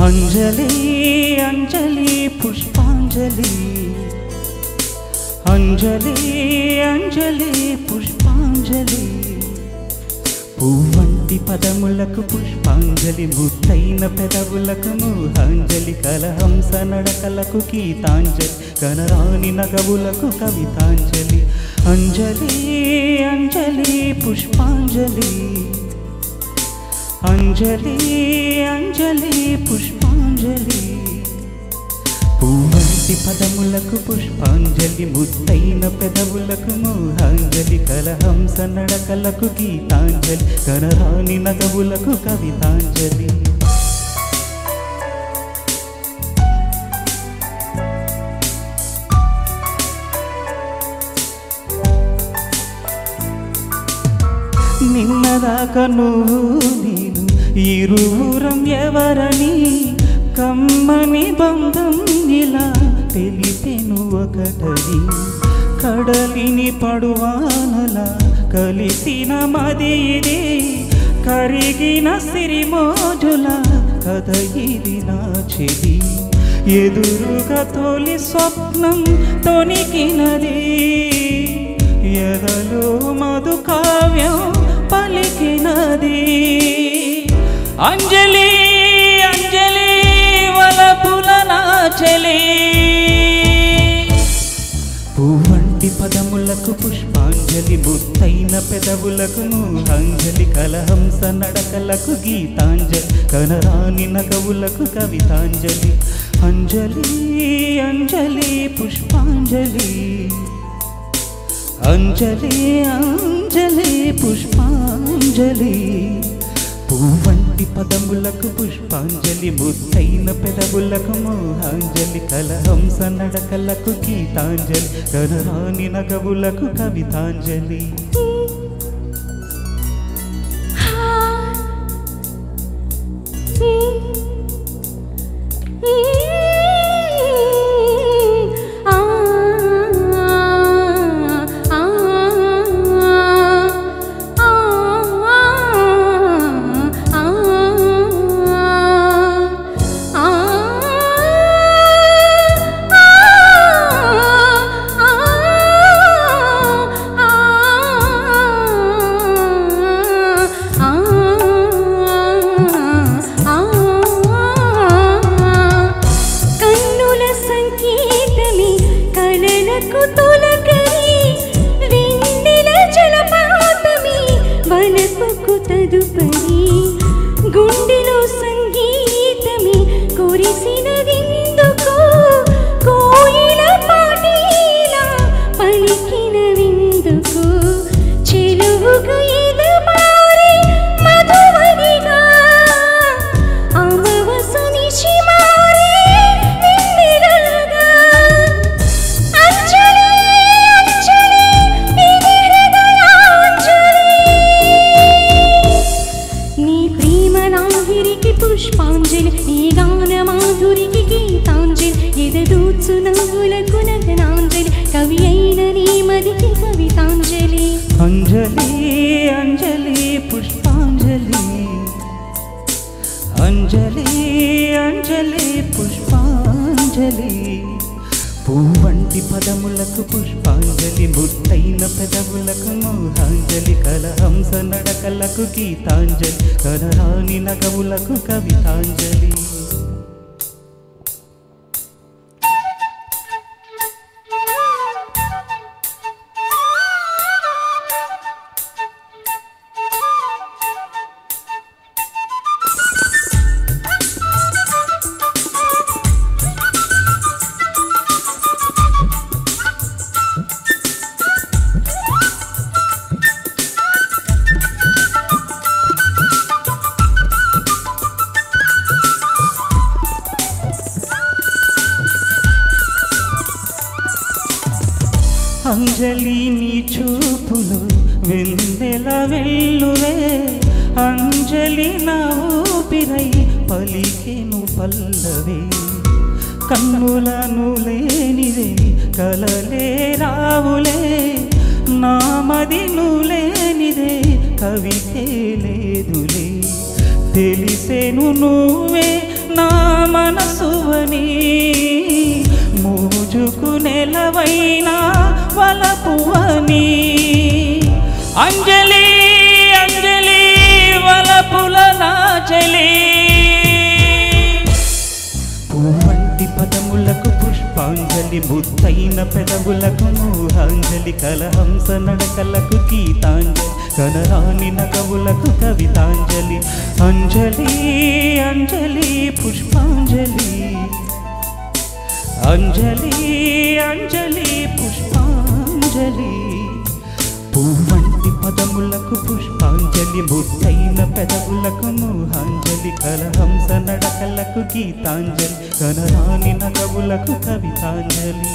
अंजलि अंजलि पुष्पांजलि अंजलि अंजलि पुष्पांजलि पुव्वंटि पदमुలకు पुष्पांजलि मुత్తైన పెదవులకు మోహాంజలి కలహంస నడకలకు గీతాంజలి కనరాని నగవులకు కవితాంజలి अंजलि अंजलि पुष्पांजलि अंजलि अंजलि पुष्पांजलि पुव्वंटि पदमुలకు पुष्पांजलि ముత్తైన పెదవులకు మోహాంజలి కలహంస నడకలకు గీతాంజలి కనరాని నగవులకు కవితాంజలి నిన్నదాకా నువ్వు నేను ఇరువురం ఎవరని కమ్మని బంధం ఇలా తెలిపెను ఒకటని కడలిని పడువానలా కలిసిన మది ఇది కరిగిన సిరిమోజుల కథ ఇది నా చెలి ఎదురుగా తొలి స్వప్నం తొణికినది ఎదలో మధు కావ్యం పలికినది अंजलि अंजलि वलपुल नाचली पुव्वंटि पदमुలకు पुष्पांजलि ముత్తైన పెదవులకు మోహాంజలి కలహంస నడకలకు గీతాంజలి కనరాని నగవులకు కవితాంజలి अंजलि अंजलि पुष्पांजलि अंजलि अंजलि पुष्पांजलि పువ్వంటి పదములకు పుష్పాంజలి ముత్తైన పెదవులకు మోహాంజలి కలహంస నడకలకు గీతాంజలి కనరాని నగవులకు కవితాంజలి గుండెలో సంగీతమే కురిసినదెందుకు కోయిల పాటిలా పలికినవెందుకు చెలువుగా ఎదమారి మధువనిగా అమవసనిచి మారి వెన్నెలగా అంజలి అంజలి ఇది హృదయాంజలి నీ ప్రేమ నాగిరికి పుష్పాంజలి నీ గాన మాధురికి గీతాంజలి ఎదదూచు నవ్వులకు నగనాంజలి కవి అయిన నీ మదికి కవితాంజలి अंजलि अंजलि पुष्पांजलि अंजलि अंजलि पुष्पांजलि పువ్వంటి పదములకు పుష్పాంజలి ముత్తైన పెదవులకు మోహాంజలి కలహంస నడకలకు గీతాంజలి కనరాని నగవులకు కవితాంజలి అంజలి నీ చూపులు వెన్నెల వెల్లువే అంజలి నా ఊపిరై పలికెను పల్లవే కన్నులను లేనిదే కలలే రావులే నామది నులేనిదే కవితే లేదులే తెలిసేను నువ్వే నా మనసువని మోజుకు నెలవైనా వలపువని అంజలి అంజలి వలపుల నాచలి పూవంటి పదములకు పుష్పాంజలి ముద్దైన పెదవులకు మోహాంజలి కలహంస నడకలకు గీతాంజలి కనరాని నగవులకు కవితాంజలి అంజలి అంజలి పుష్పాంజలి అంజలి అంజలి పుష్పాంజలి పూవంటి పదములకు పుష్పాంజలి ముద్దైన పెదవులకు మోహాంజలి కలహంస నడకలకు గీతాంజలి కనరాని నగవులకు కవితాంజలి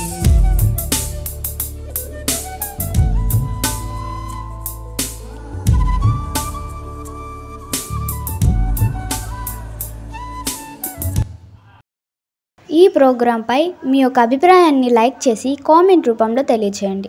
ఈ ప్రోగ్రాంపై మీ యొక్క అభిప్రాయాన్ని లైక్ చేసి కామెంట్ రూపంలో తెలియజేయండి.